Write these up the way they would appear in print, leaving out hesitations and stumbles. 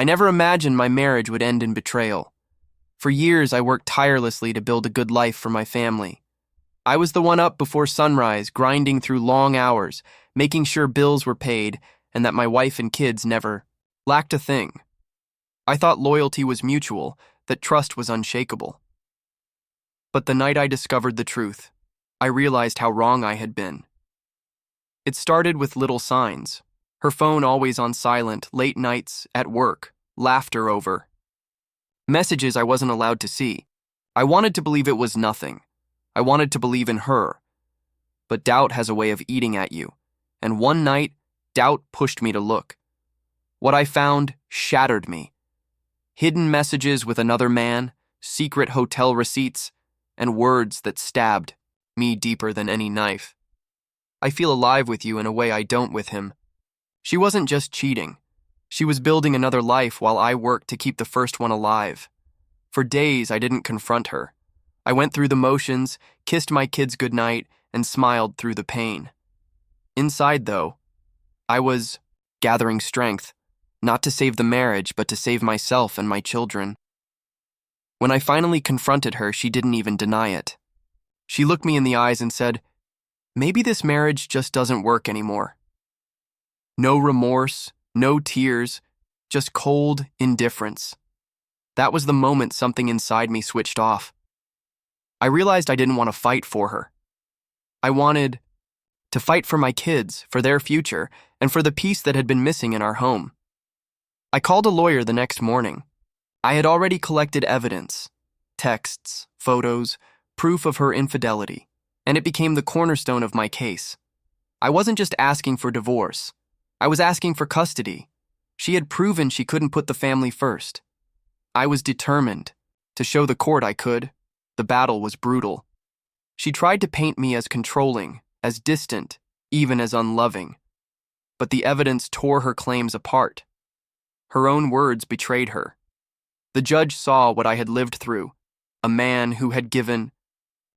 I never imagined my marriage would end in betrayal. For years, I worked tirelessly to build a good life for my family. I was the one up before sunrise, grinding through long hours, making sure bills were paid and that my wife and kids never lacked a thing. I thought loyalty was mutual, that trust was unshakable. But the night I discovered the truth, I realized how wrong I had been. It started with little signs. Her phone always on silent, late nights, at work, laughter over messages I wasn't allowed to see. I wanted to believe it was nothing. I wanted to believe in her. But doubt has a way of eating at you, and one night, doubt pushed me to look. What I found shattered me. Hidden messages with another man, secret hotel receipts, and words that stabbed me deeper than any knife. I feel alive with you in a way I don't with him. She wasn't just cheating. She was building another life while I worked to keep the first one alive. For days, I didn't confront her. I went through the motions, kissed my kids goodnight, and smiled through the pain. Inside, though, I was gathering strength, not to save the marriage, but to save myself and my children. When I finally confronted her, she didn't even deny it. She looked me in the eyes and said, "Maybe this marriage just doesn't work anymore." No remorse, no tears, just cold indifference. That was the moment something inside me switched off. I realized I didn't want to fight for her. I wanted to fight for my kids, for their future, and for the peace that had been missing in our home. I called a lawyer the next morning. I had already collected evidence, texts, photos, proof of her infidelity, and it became the cornerstone of my case. I wasn't just asking for divorce. I was asking for custody. She had proven she couldn't put the family first. I was determined to show the court I could. The battle was brutal. She tried to paint me as controlling, as distant, even as unloving. But the evidence tore her claims apart. Her own words betrayed her. The judge saw what I had lived through, a man who had given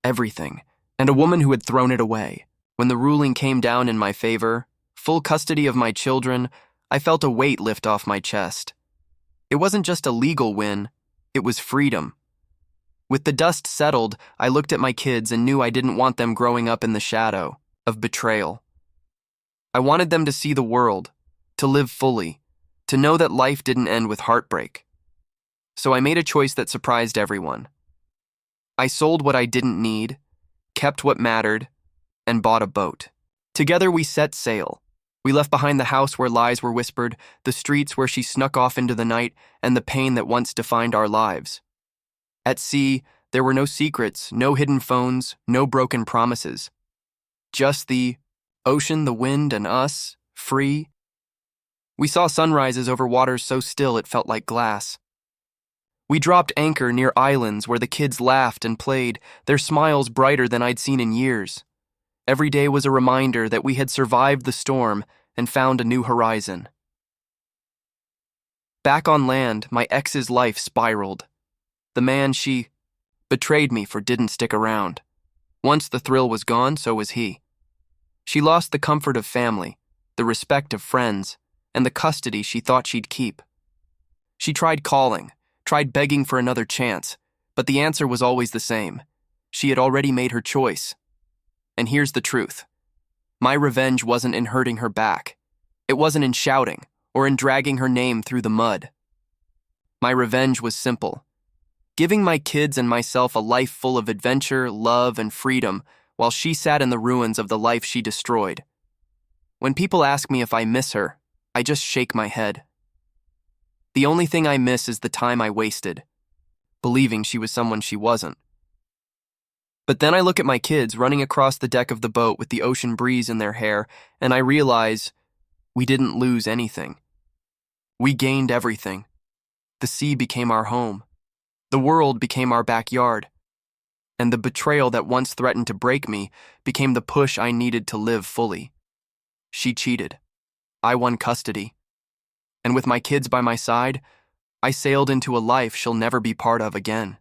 everything, and a woman who had thrown it away. When the ruling came down in my favor, full custody of my children, I felt a weight lift off my chest. It wasn't just a legal win, it was freedom. With the dust settled, I looked at my kids and knew I didn't want them growing up in the shadow of betrayal. I wanted them to see the world, to live fully, to know that life didn't end with heartbreak. So I made a choice that surprised everyone. I sold what I didn't need, kept what mattered, and bought a boat. Together we set sail. We left behind the house where lies were whispered, the streets where she snuck off into the night, and the pain that once defined our lives. At sea, there were no secrets, no hidden phones, no broken promises. Just the ocean, the wind, and us, free. We saw sunrises over waters so still it felt like glass. We dropped anchor near islands where the kids laughed and played, their smiles brighter than I'd seen in years. Every day was a reminder that we had survived the storm and found a new horizon. Back on land, my ex's life spiraled. The man she betrayed me for didn't stick around. Once the thrill was gone, so was he. She lost the comfort of family, the respect of friends, and the custody she thought she'd keep. She tried calling, tried begging for another chance, but the answer was always the same. She had already made her choice. And here's the truth. My revenge wasn't in hurting her back. It wasn't in shouting or in dragging her name through the mud. My revenge was simple. Giving my kids and myself a life full of adventure, love, and freedom while she sat in the ruins of the life she destroyed. When people ask me if I miss her, I just shake my head. The only thing I miss is the time I wasted, believing she was someone she wasn't. But then I look at my kids running across the deck of the boat with the ocean breeze in their hair, and I realize we didn't lose anything. We gained everything. The sea became our home. The world became our backyard. And the betrayal that once threatened to break me became the push I needed to live fully. She cheated. I won custody. And with my kids by my side, I sailed into a life she'll never be part of again.